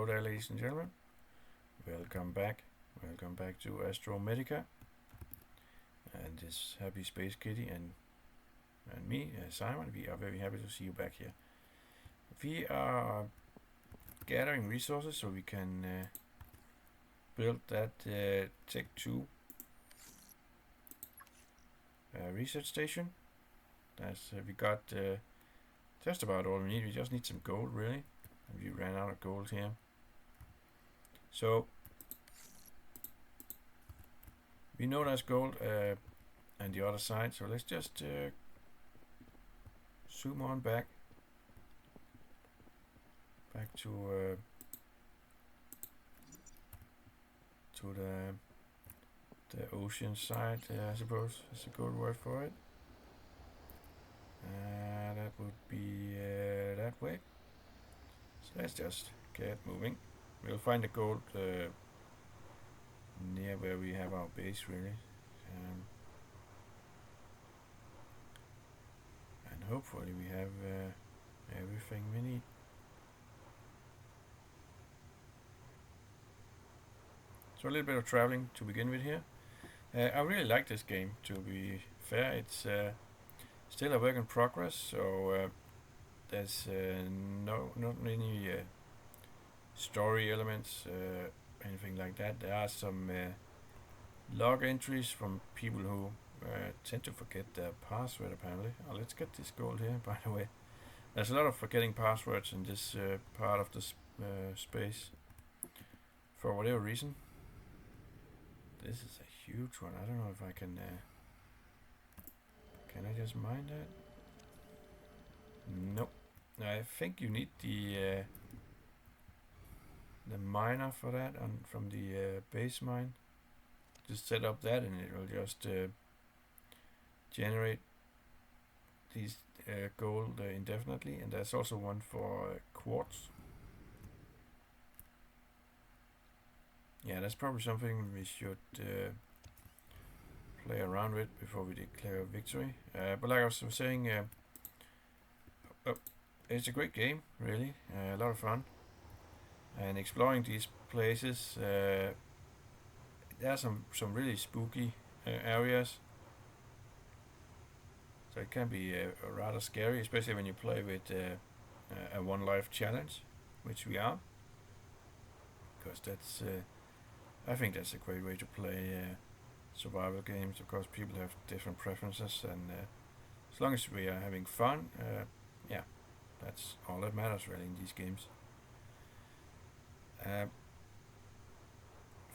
Hello there, ladies and gentlemen. Welcome back. Welcome back to Astrometica. And this happy space kitty and me, Simon, we are very happy to see you back here. We are gathering resources so we can build that Tech 2 research station. That's we got just about all we need. We just need some gold, really. We ran out of gold here. So we know there's gold on the other side. So let's just zoom on back to the ocean side. I suppose is a good word for it. That would be that way. So let's just get moving. We'll find the gold near where we have our base, really. And hopefully we have everything we need. So a little bit of traveling to begin with here. I really like this game, to be fair. It's still a work in progress, so there's not any story elements, anything like that. There are some log entries from people who tend to forget their password, apparently. Oh, let's get this gold here, by the way. There's a lot of forgetting passwords in this part of the space, for whatever reason. This is a huge one. I don't know if I can... can I just mine that? Nope. I think you need the miner for that from the base mine. Just set up that and it will just generate these gold indefinitely. And there's also one for quartz. Yeah, that's probably something we should play around with before we declare victory. But like I was saying, it's a great game, really. A lot of fun. And exploring these places, there are some really spooky areas. So it can be rather scary, especially when you play with a one life challenge, which we are. Because that's... I think that's a great way to play survival games. Of course, people have different preferences, and as long as we are having fun, yeah, that's all that matters really in these games.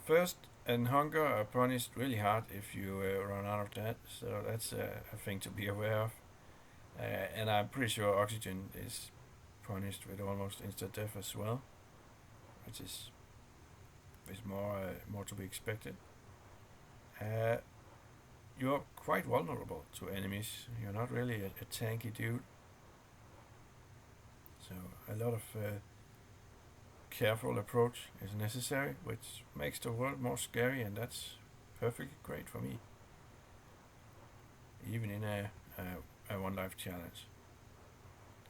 Thirst and hunger are punished really hard if you run out of that, so that's a thing to be aware of. And I'm pretty sure oxygen is punished with almost instant death as well, which is more to be expected. You're quite vulnerable to enemies. You're not really a tanky dude, so a lot of careful approach is necessary, which makes the world more scary, and that's perfectly great for me, even in a one life challenge.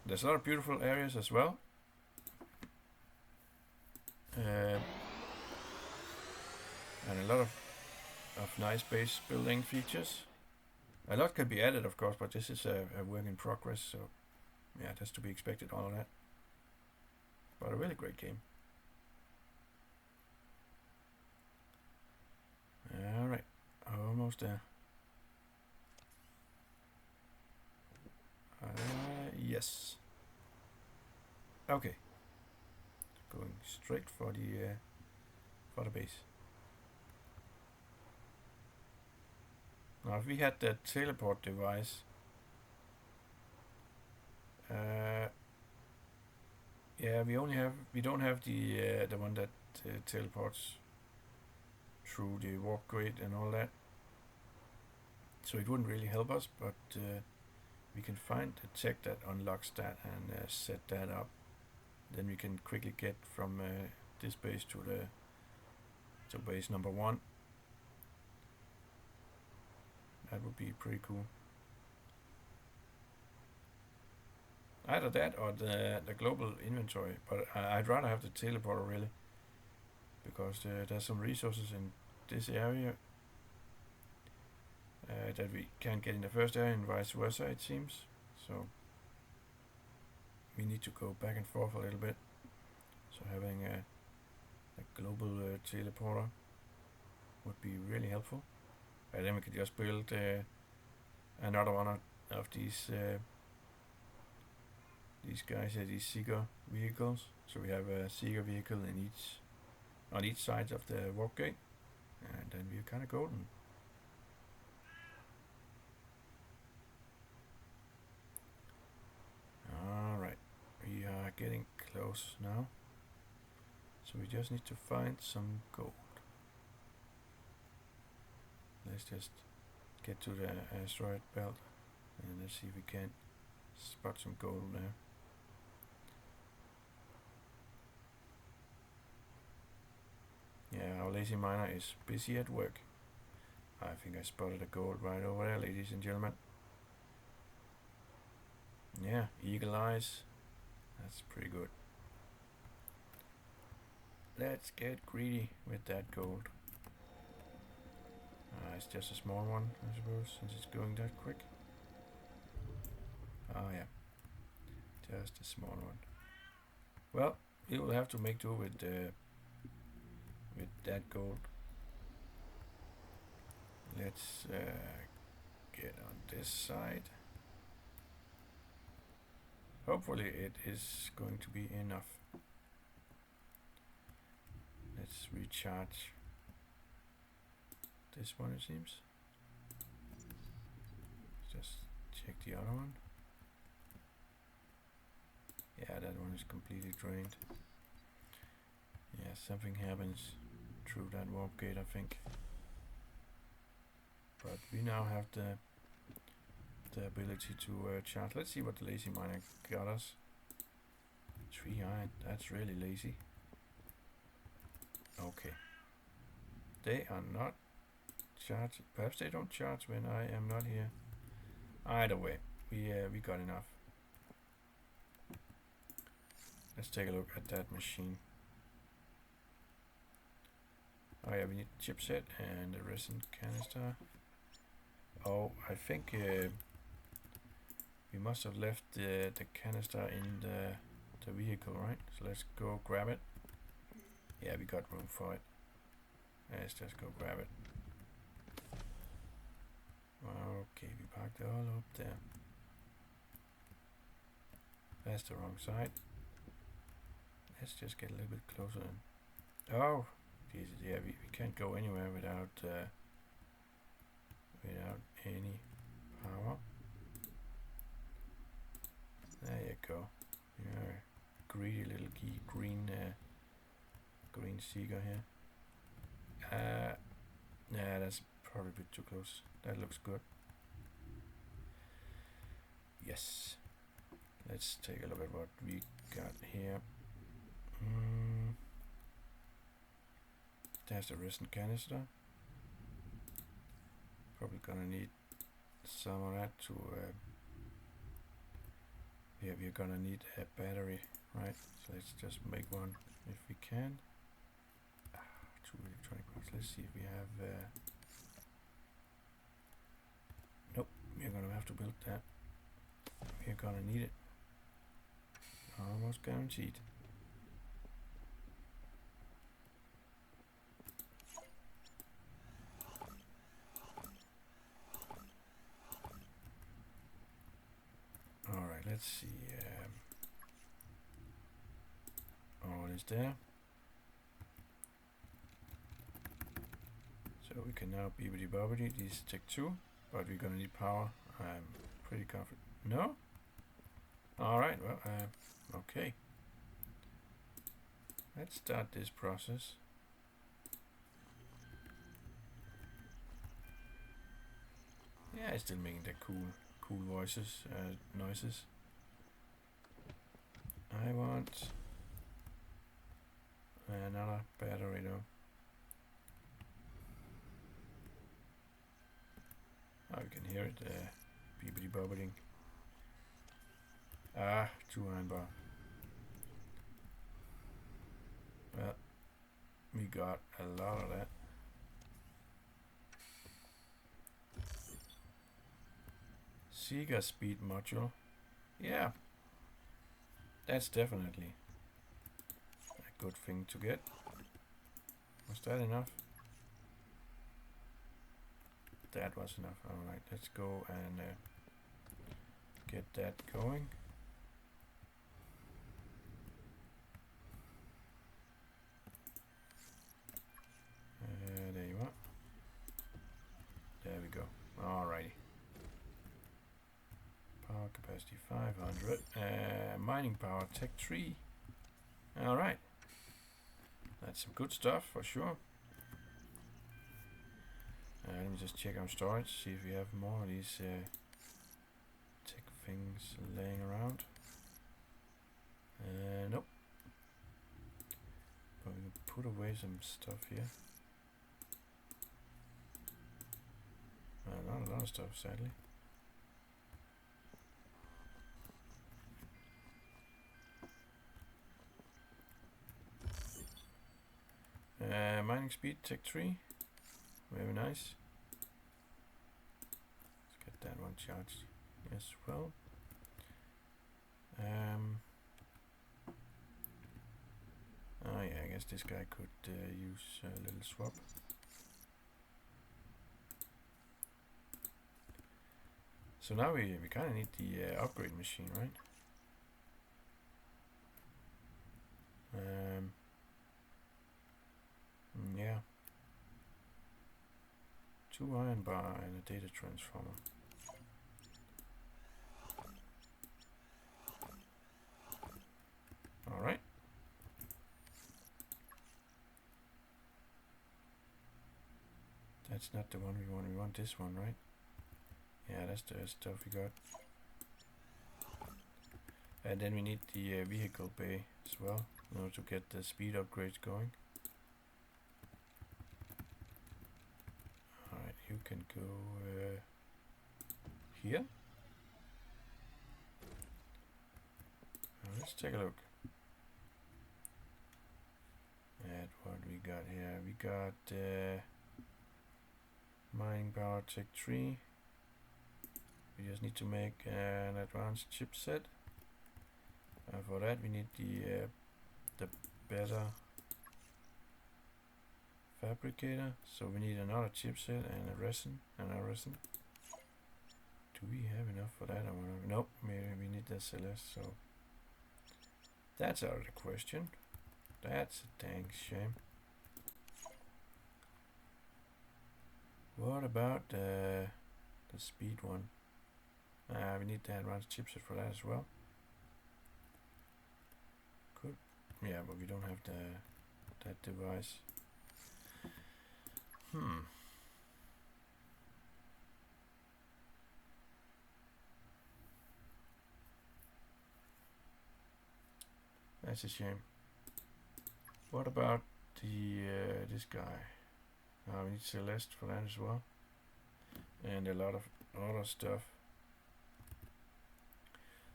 There's a lot of beautiful areas as well. And a lot of nice base building features. A lot can be added, of course, but this is a work in progress, so yeah, it has to be expected, all of that. But a really great game. Alright, almost there. Yes. Okay. Going straight for the base. Now, if we had that teleport device, yeah, we don't have the one that teleports through the warp grid and all that, so it wouldn't really help us. But we can find a tech that unlocks that and set that up. Then we can quickly get from this base to base number 1. That would be pretty cool. Either that or the global inventory, but I'd rather have the teleporter really, because there's some resources in this area that we can't get in the first area, and vice versa it seems. So we need to go back and forth a little bit. So having a global teleporter would be really helpful. And then we could just build another one of these guys here, these Seeker vehicles. So we have a Seeker vehicle on each side of the warp gate, and then we're kind of golden. Alright, we are getting close now. So we just need to find some gold. Let's just get to the asteroid belt and let's see if we can spot some gold there. Yeah, our lazy miner is busy at work. I think I spotted a gold right over there, ladies and gentlemen. Yeah, eagle eyes. That's pretty good. Let's get greedy with that gold. It's just a small one, I suppose, since it's going that quick. Oh yeah, just a small one. Well, we will have to make do with that gold. Let's get on this side. Hopefully it is going to be enough. Let's recharge this one, it seems. Just check the other one. Yeah, that one is completely drained. Yeah, something happens through that warp gate, I think. But we now have the ability to charge. Let's see what the lazy miner got us. 3 iron, that's really lazy. Okay. They are not charged. Perhaps they don't charge when I am not here. Either way, we got enough. Let's take a look at that machine. Oh yeah, we need chipset and the resin canister. Oh, I think we must have left the canister in the vehicle, right? So let's go grab it. Yeah, we got room for it. Let's just go grab it. Okay, we parked it all up there. That's the wrong side. Let's just get a little bit closer in. Oh, Jesus, yeah, we can't go anywhere without any power. There you go. You're a greedy little green seeker here. Yeah, that's probably a bit too close. That looks good. Yes. Let's take a look at what we got here. There's the resin canister. Probably gonna need some of that to yeah, we're gonna need a battery, right? So let's just make one if we can. 2 electronic parts. Let's see if we have nope, we're gonna have to build that. We're gonna need it. Almost guaranteed. Alright, let's see. All is there. So we can now bibbidi bobbidi. These take 2, but we're gonna need power. I'm pretty confident. No? Alright, well, okay. Let's start this process. Yeah, it's still making the cool voices, noises. I want another battery though. Oh, you can hear it bibbidi bobbing. Ah, 2 iron bar. Well, we got a lot of that. Sega speed module. Yeah, that's definitely a good thing to get. Was that enough? That was enough. Alright, let's go and get that going. There you are. There we go. Alrighty. Power capacity 500. Mining power tech 3. Alright. That's some good stuff for sure. Let me just check our storage, see if we have more of these tech things laying around. Nope. But we can put away some stuff here. Not a lot of stuff, sadly. Mining speed, tech 3. Very nice. Let's get that one charged as well. Oh yeah, I guess this guy could use a little swap. So now we kind of need the upgrade machine, right? Yeah. 2 iron bar and a data transformer. Alright. That's not the one we want. We want this one, right? Yeah, that's the stuff we got. And then we need the vehicle bay as well in order to get the speed upgrades going. Alright, you can go here. Let's take a look at what we got here. We got mining power tech 3. We just need to make an advanced chipset. For that we need the better fabricator. So we need another chipset and a resin. Do we have enough for that? Nope. Maybe we need the SLS. So that's out of the question. That's a dang shame. What about the speed one? We need the advanced chipset for that as well. Good. Yeah, but we don't have that device. That's a shame. What about the this guy? We need Celeste for that as well, and a lot of other stuff.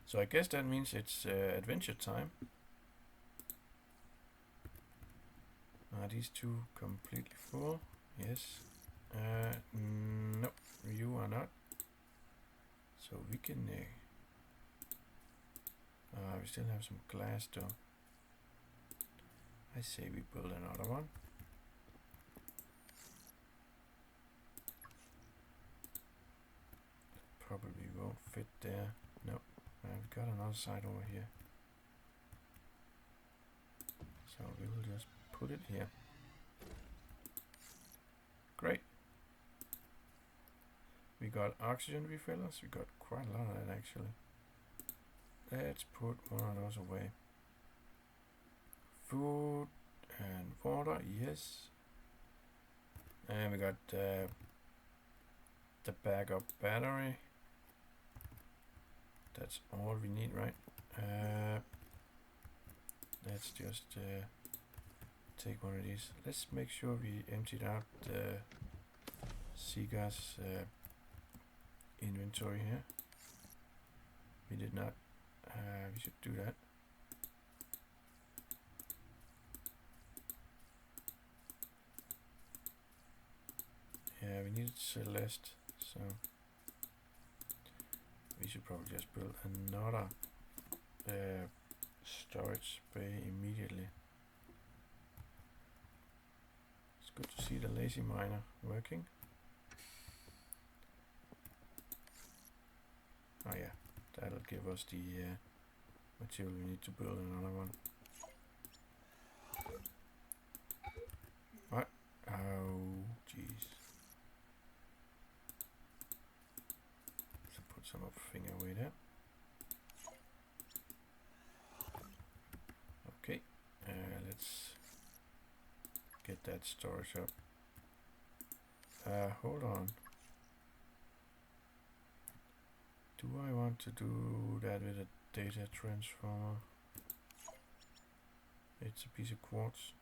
So I guess that means it's adventure time. Are these two completely full? Yes. No, you are not. So we can. We still have some glass though. I say we build another one. Probably won't fit there. No, we've got another side over here. So we will just put it here. Great. We got oxygen refillers. We got quite a lot of that actually. Let's put one of those away. Food and water, yes. And we got the backup battery. That's all we need, right? Let's just take one of these. Let's make sure we emptied out the Sega's inventory here. We did not. We should do that. Yeah, we need Celeste, so we should probably just build another storage bay immediately. It's good to see the lazy miner working. Oh yeah, that'll give us the material we need to build another one. What? Oh, jeez. So put some up finger away there. Okay, let's get that storage up. Hold on. Do I want to do that with a data transformer? It's a piece of quartz.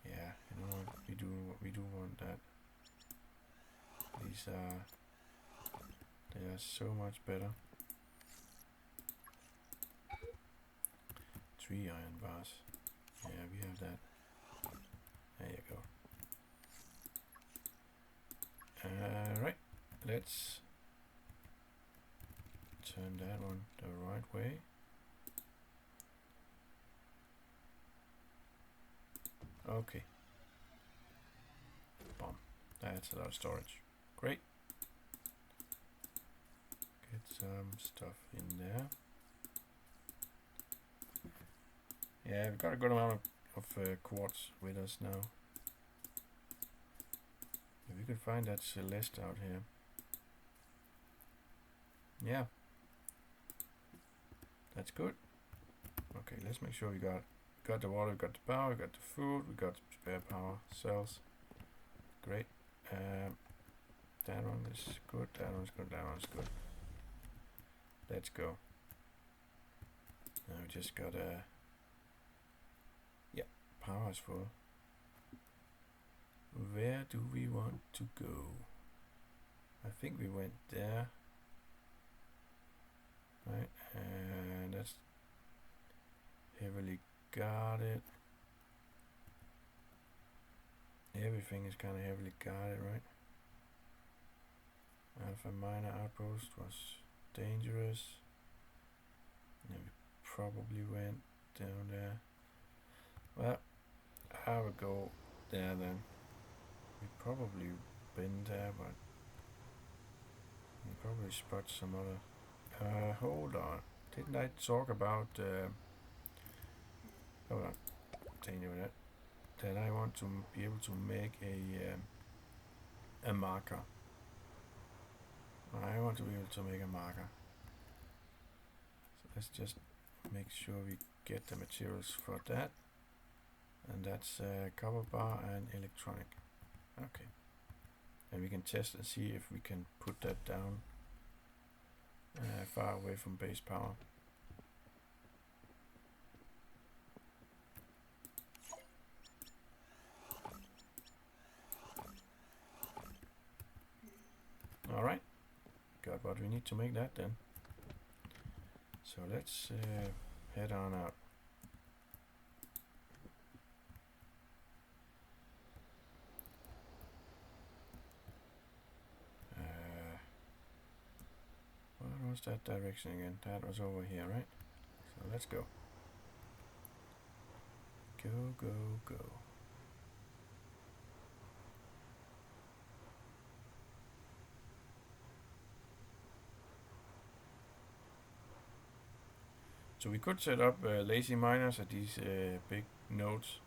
Yeah, you know what? We do want that. These are they are so much better. 3 iron bars. Yeah, we have that. There you go. Right, let's turn that one the right way. Okay. Bomb. That's a lot of storage. Great. Get some stuff in there. Yeah, we've got a good amount of quartz with us now. If we could find that Celeste out here. Yeah. That's good. Okay, let's make sure we got the water, we got the power, we got the food, we got spare power cells. Great. That one is good, that one's good, that one's good. Let's go. Now we just got yeah, power is full. Where do we want to go? I think we went there. Right, and that's heavily guarded. Everything is kind of heavily guarded, right? Alpha Miner Outpost was dangerous. And we probably went down there. Well, I would go there then. We probably been there, but we probably spot some other. Hold on. Didn't I talk about? Hold on. Continue with that. That I want to be able to make a marker. I want to be able to make a marker. So let's just make sure we get the materials for that. And that's copper bar and electronic. Okay. And we can test and see if we can put that down far away from base power. Alright, got what we need to make that then. So let's head on out. What was that direction again? That was over here, right? So let's go. Go, go, go. So we could set up lazy miners at these big nodes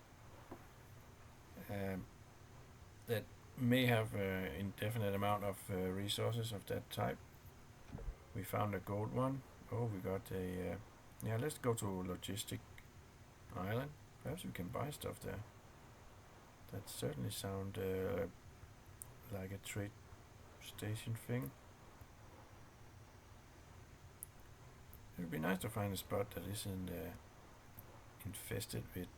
that may have an indefinite amount of resources of that type. We found a gold one. Oh, we got a... yeah, let's go to Logistic Island. Perhaps we can buy stuff there. That certainly sounds like a trade station thing. It would be nice to find a spot that isn't infested with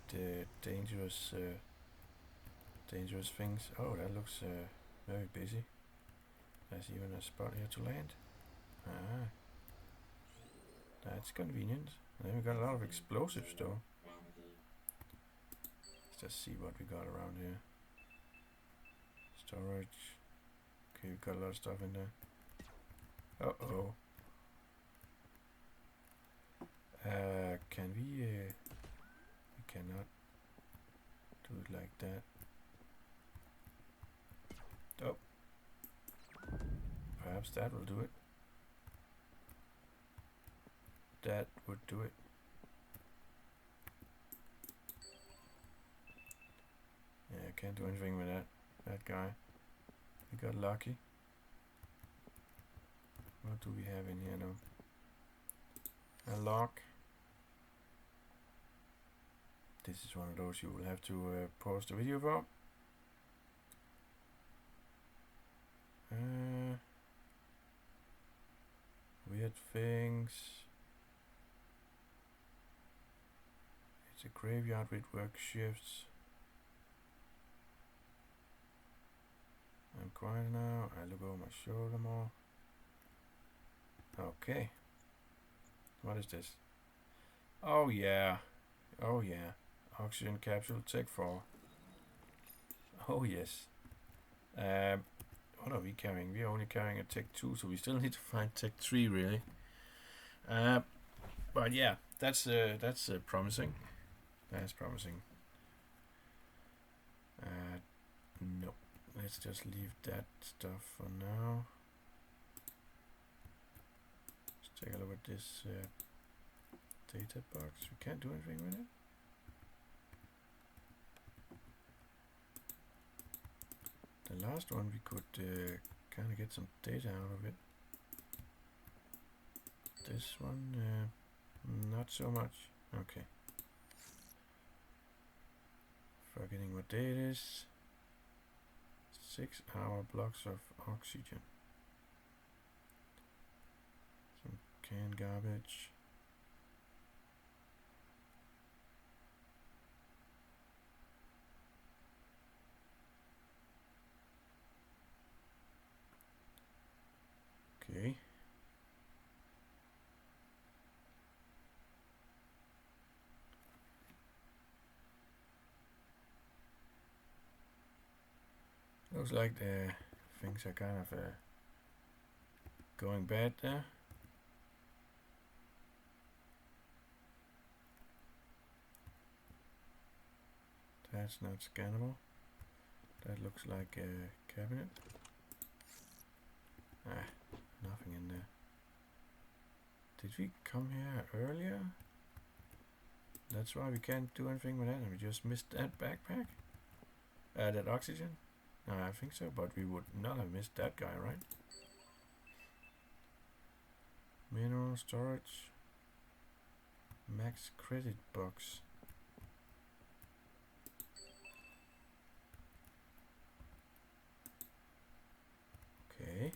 dangerous things. Oh, that looks very busy. There's even a spot here to land. Ah, That's convenient. Then we got a lot of explosives though. Let's just see what we got around here. Storage. Okay, we got a lot of stuff in there. Uh-oh. Can we... we cannot do it like that. Oh. Perhaps that will do it. That would do it. Yeah, I can't do anything with that guy. We got lucky. What do we have in here now? A lock. This is one of those you will have to pause the video for. Weird things. It's a graveyard with work shifts. I'm quiet now. I look over my shoulder more. Okay. What is this? Oh yeah. Oh yeah. Oxygen capsule Tech 4. Oh yes. What are we carrying? We are only carrying a Tech 2, so we still need to find Tech 3 really. But yeah, that's promising. That's promising. No. Let's just leave that stuff for now. Let's take a look at this data box. We can't do anything with it. The last one we could kind of get some data out of it. This one, not so much. Okay. Forgetting what day it is. 6-hour blocks of oxygen. Some canned garbage. Okay. Looks like the things are kind of going bad there. That's not scannable. That looks like a cabinet. Nothing in there. Did we come here earlier? That's why we can't do anything with that, and we just missed that backpack? That oxygen? I think so, but we would not have missed that guy, right? Mineral storage. Max credit box. Okay.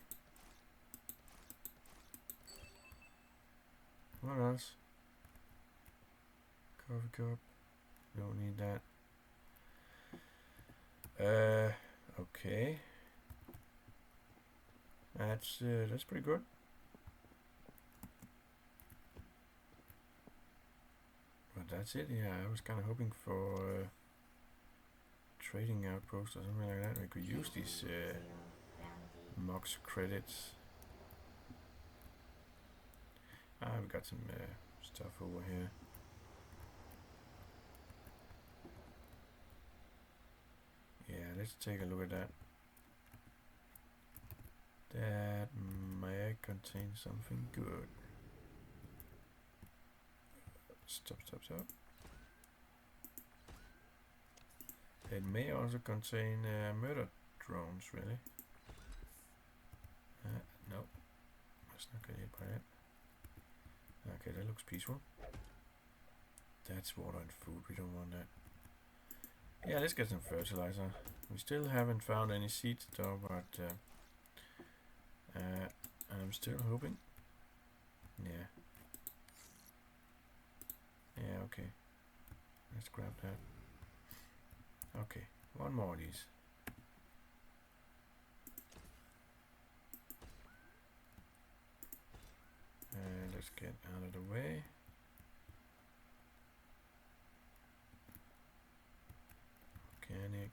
What else? Coffee cup. Don't need that. Okay. That's pretty good. But that's it. Yeah, I was kind of hoping for trading outpost or something like that. We could use these Mox credits. We got some stuff over here. Yeah, let's take a look at that. That may contain something good. Stop. It may also contain murder drones, really. No, let's not get hit by that. Okay, that looks peaceful. That's water and food, we don't want that. Yeah, let's get some fertilizer. We still haven't found any seeds though, but I'm still hoping. Yeah. Yeah, okay. Let's grab that. Okay, one more of these. Let's get out of the way. Organic.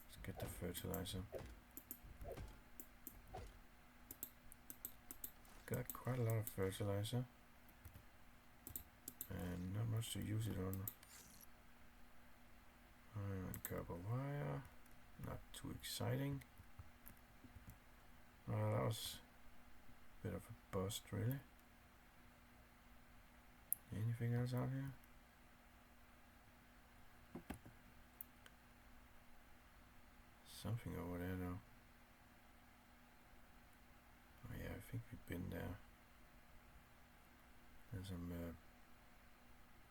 Let's get the fertilizer. Got quite a lot of fertilizer. And not much to use it on. Iron and copper wire. Not too exciting. Well, that was a bit of a bust, really. Anything else out here? Something over there, though. Oh yeah, I think we've been there. There's some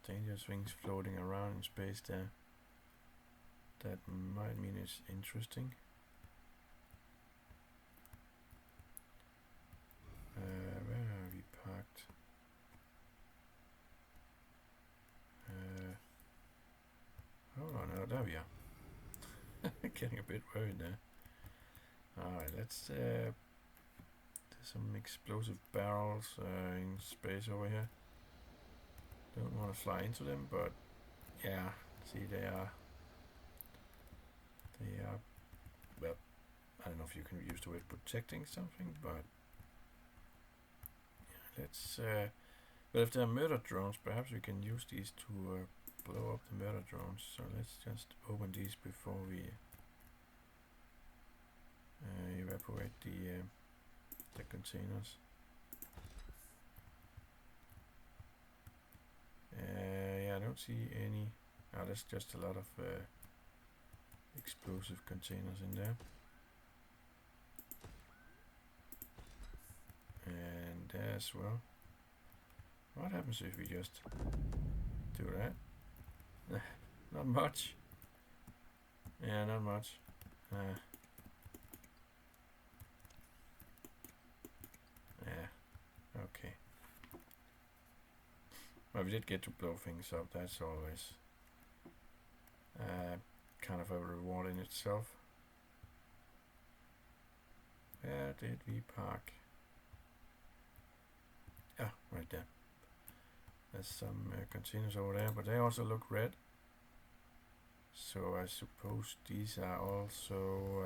dangerous things floating around in space there. That might mean it's interesting. Where are we parked? Hold on, oh, there we are. Getting a bit worried there. Alright, let's there's some explosive barrels in space over here. Don't want to fly into them, but yeah, see they are, well, I don't know if you can use the word protecting something, but yeah, let's, but if they're murder drones, perhaps we can use these to blow up the murder drones. So let's just open these before we evaporate the containers. Yeah, I don't see any. Oh, there's just a lot of explosive containers in there. And there as well. What happens if we just do that? Not much. Yeah, not much. Yeah, okay. Well, we did get to blow things up. That's always kind of a reward in itself. Where did we park? Ah, right there. There's some containers over there, but they also look red. So I suppose these are also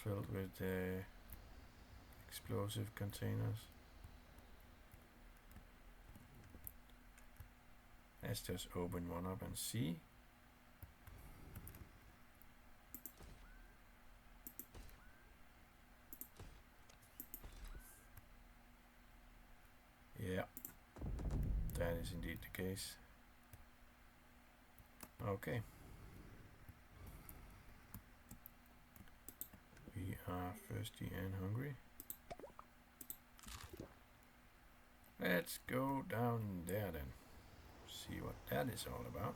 filled with explosive containers. Let's just open one up and see. Yeah, that is indeed the case. Okay. We are thirsty and hungry. Let's go down there then. See what that is all about.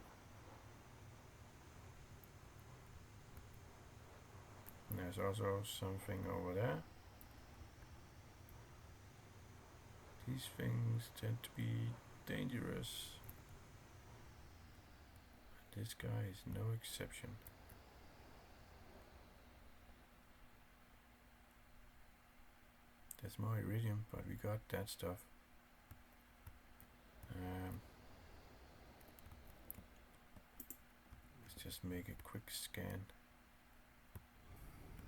And there's also something over there. These things tend to be dangerous. This guy is no exception. There's more iridium, but we got that stuff. Let's just make a quick scan.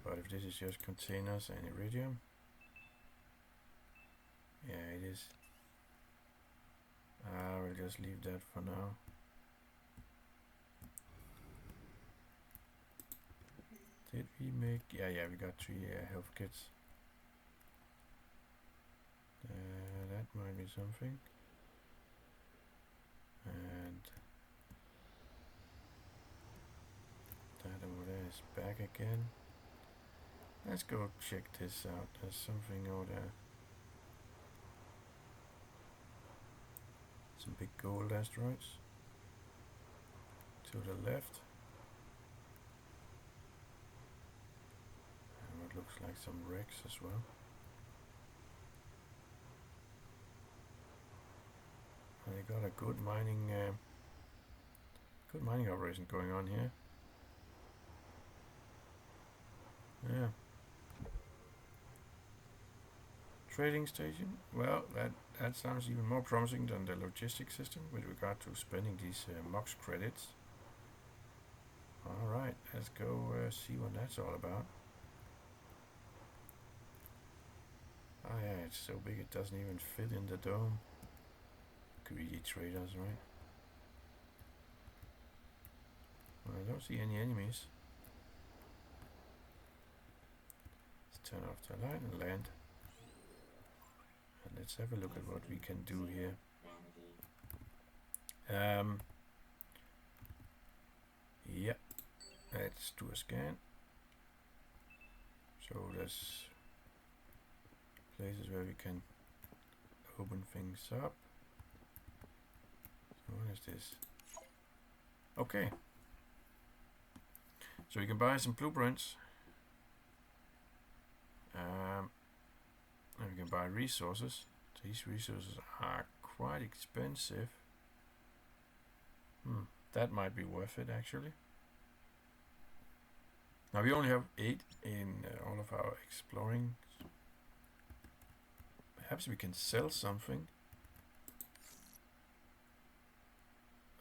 But if this is just containers and iridium, yeah, it is. I will just leave that for now. Did we make? Yeah, we got 3 health kits. That might be something. And that over there is back again. Let's go check this out. There's something over there. Some big gold asteroids. To the left. And what looks like some wrecks as well. And they got a good mining operation going on here. Yeah. Trading station. Well, that sounds even more promising than the logistics system with regard to spending these MOX credits. Alright, let's go see what that's all about. Oh yeah, it's so big it doesn't even fit in the dome. Greedy traders, right? Well, I don't see any enemies. Let's turn off the light and land. And let's have a look at what we can do here. Yeah, let's do a scan. So there's places where we can open things up. So what is this? Okay. So you can buy some blueprints. And we can buy resources. These resources are quite expensive. That might be worth it actually. Now we only have 8 in all of our exploring. Perhaps we can sell something.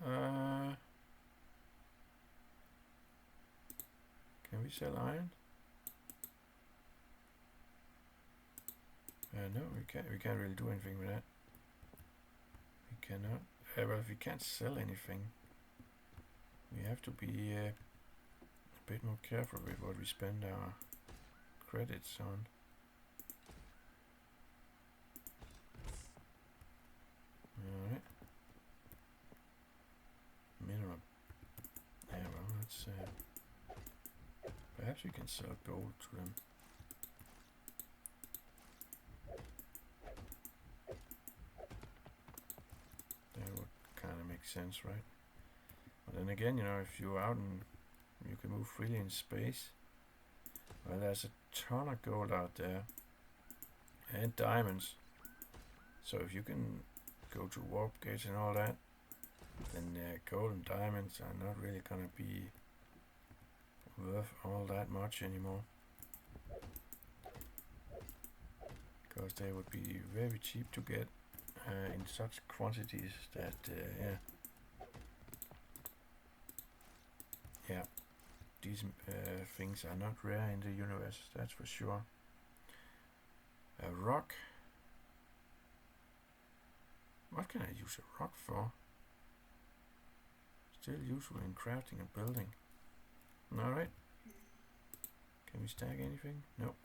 Can we sell iron? No, we can't. We can't really do anything with that. We cannot. Well, if we can't sell anything, we have to be a bit more careful with what we spend our credits on. Alright. Mineral. Yeah, well, let's perhaps we can sell gold to them. That would kind of make sense, right? But then again, you know, if you're out and you can move freely in space, well, there's a ton of gold out there and diamonds. So if you can go to warp gates and all that, then gold and diamonds are not really gonna be worth all that much anymore, because they would be very cheap to get in such quantities that yeah, these things are not rare in the universe, that's for sure. A rock. What can I use a rock for? Still useful in crafting and building. Alright. Can we stack anything? Nope.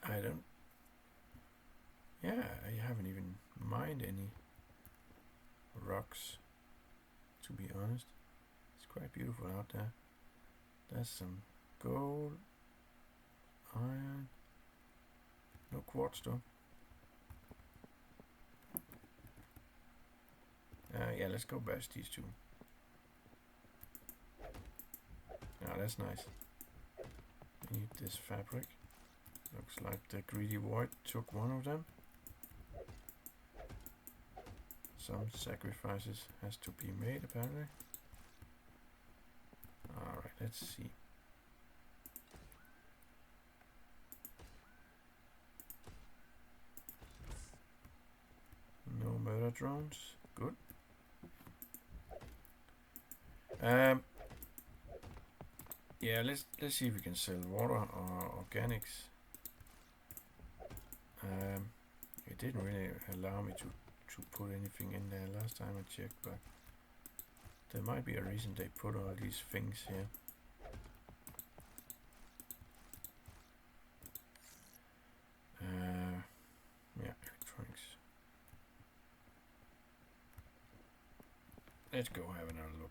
I don't. Yeah, I haven't even mined any rocks, to be honest. It's quite beautiful out there. There's some gold, iron, no quartz though. Yeah, let's go bash these two. Ah, that's nice. We need this fabric. Looks like the greedy void took one of them. Some sacrifices has to be made apparently. Alright, let's see. No murder drones. Good. Yeah, let's see if we can sell water or organics. It didn't really allow me to put anything in there last time I checked, but there might be a reason they put all these things here. Yeah, electronics. Let's go have another look.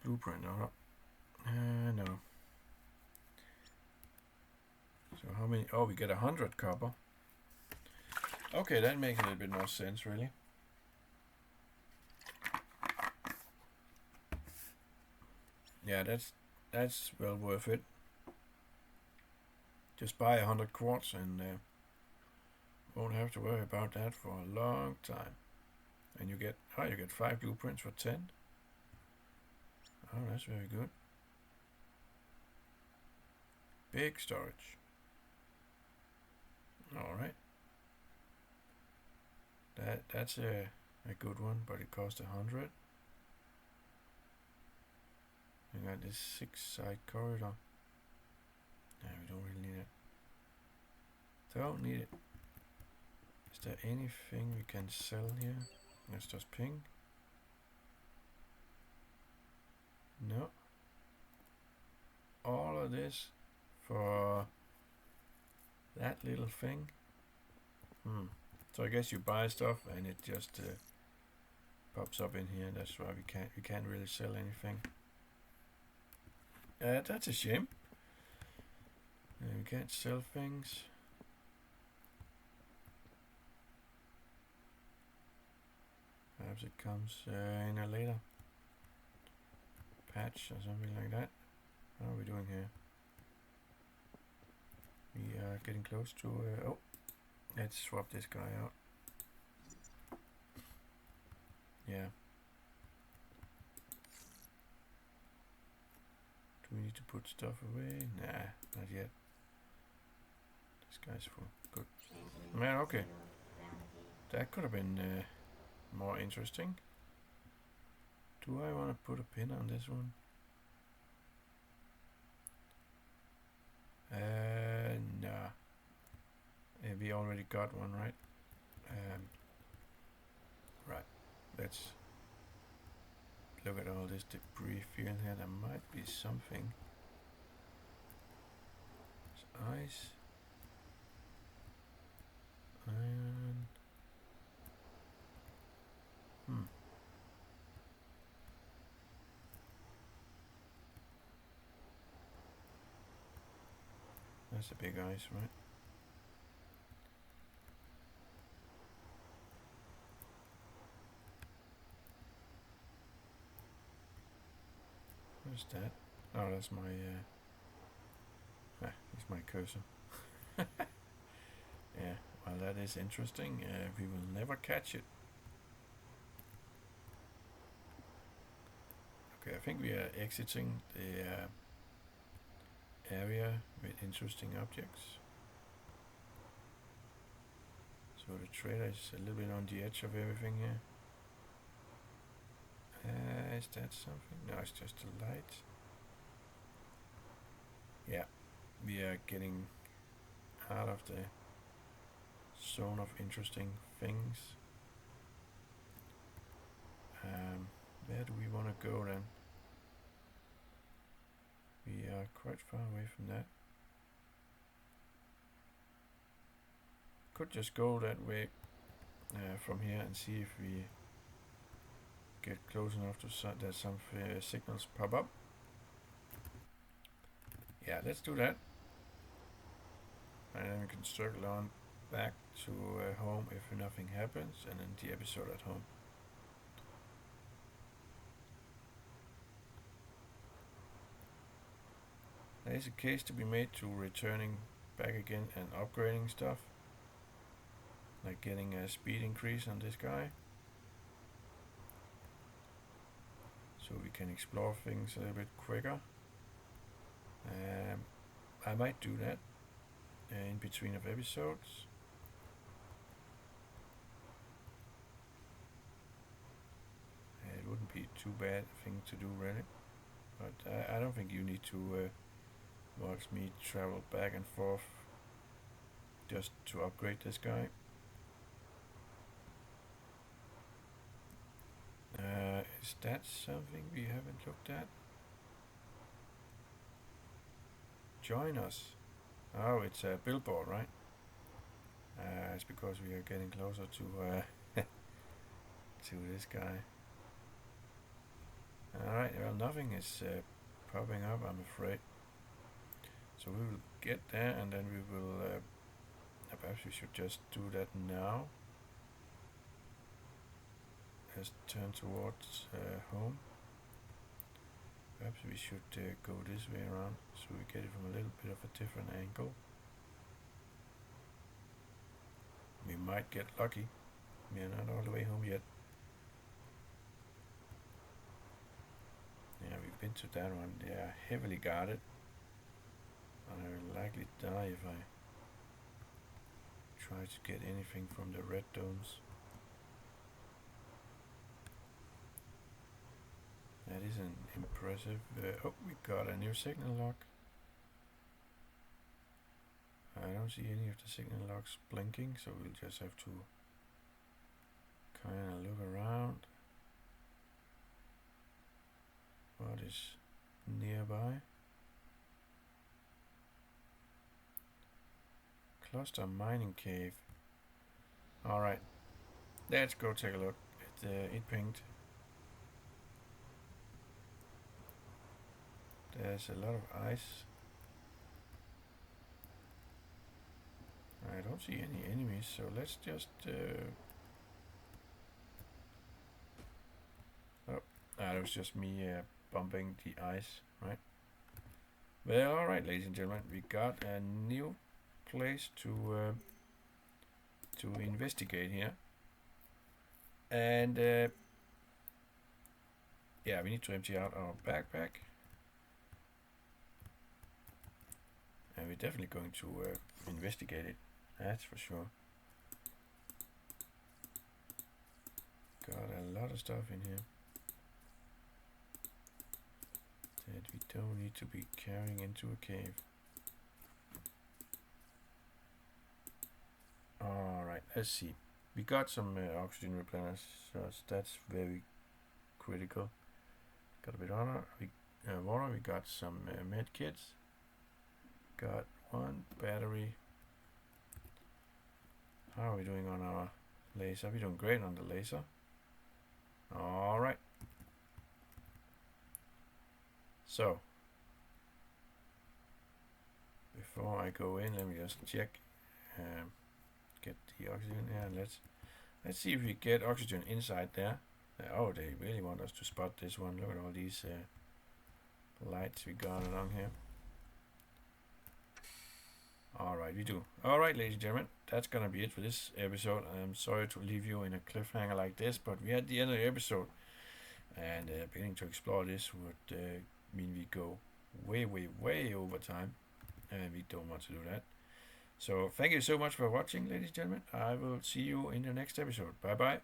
Blueprint, no. No. So how many? Oh, we get 100 copper. Okay, that makes a little bit more sense, really. Yeah, that's well worth it. Just buy 100 quartz and won't have to worry about that for a long time. And you get 5 blueprints for 10. Oh, that's very good. Big storage. Alright. That's a good one, but it costs 100. We got this 6-side corridor. No, we don't really need it. Don't need it. Is there anything we can sell here? Let's just ping. No. All of this for that little thing. So I guess you buy stuff and it just pops up in here. That's why we can't really sell anything. That's a shame. We can't sell things. Perhaps it comes in a later patch or something like that. What are we doing here? We are getting close to... oh, let's swap this guy out. Yeah. Do we need to put stuff away? Nah, not yet. This guy's full. Good. Man, okay. That could have been more interesting. Do I want to put a pin on this one? Nah. We already got one, right? Right. Let's look at all this debris field here. There might be something. It's ice. Iron. That's a big ice, right? What's that? Oh, that's my it's my cursor. Yeah, well, that is interesting. We will never catch it. Okay, I think we are exiting the area with interesting objects. So the trailer is a little bit on the edge of everything here. Is that something? No, it's just a light. Yeah, we are getting out of the zone of interesting things. Where do we want to go then? We are quite far away from that. Could just go that way from here and see if we get close enough to that some signals pop up. Yeah, let's do that. And then we can circle on back to home if nothing happens, and then the episode at home. There is a case to be made to returning back again and upgrading stuff. Like getting a speed increase on this guy. So we can explore things a little bit quicker. I might do that in between of episodes. It wouldn't be too bad a thing to do really. But I don't think you need to watch me travel back and forth just to upgrade this guy. Is that something we haven't looked at? Join us. Oh, it's a billboard, right? It's because we are getting closer to to this guy. Alright, well, nothing is popping up, I'm afraid. So we will get there, and then we will perhaps we should just do that now. Let's turn towards home. Perhaps we should go this way around, so we get it from a little bit of a different angle. We might get lucky. We are not all the way home yet. Yeah, we've been to that one. They are heavily guarded. I will likely die if I try to get anything from the red domes. That isn't impressive. Oh, we got a new signal lock. I don't see any of the signal locks blinking, so we'll just have to kind of look around. What is nearby? Cluster mining cave. Alright, let's go take a look. It pinged. There's a lot of ice. I don't see any enemies, so let's just... Oh, that was just me bumping the ice, right? Well, alright, ladies and gentlemen, we got a new place to investigate here. And yeah, we need to empty out our backpack. And we're definitely going to investigate it, that's for sure. Got a lot of stuff in here that we don't need to be carrying into a cave. Alright, let's see. We got some oxygen replenishers, so that's very critical. Got a bit of water, we got some med kits. Got one battery. How are we doing on our laser? We're doing great on the laser. Alright. So, before I go in, let me just check. Get the oxygen here. Let's see if we get oxygen inside there. Oh, they really want us to spot this one. Look at all these lights we got along here. Alright, we do. Alright, ladies and gentlemen, that's gonna be it for this episode. I'm sorry to leave you in a cliffhanger like this, but we're at the end of the episode. And beginning to explore this would mean we go way over time. And we don't want to do that. So thank you so much for watching, ladies and gentlemen. I will see you in the next episode. Bye bye.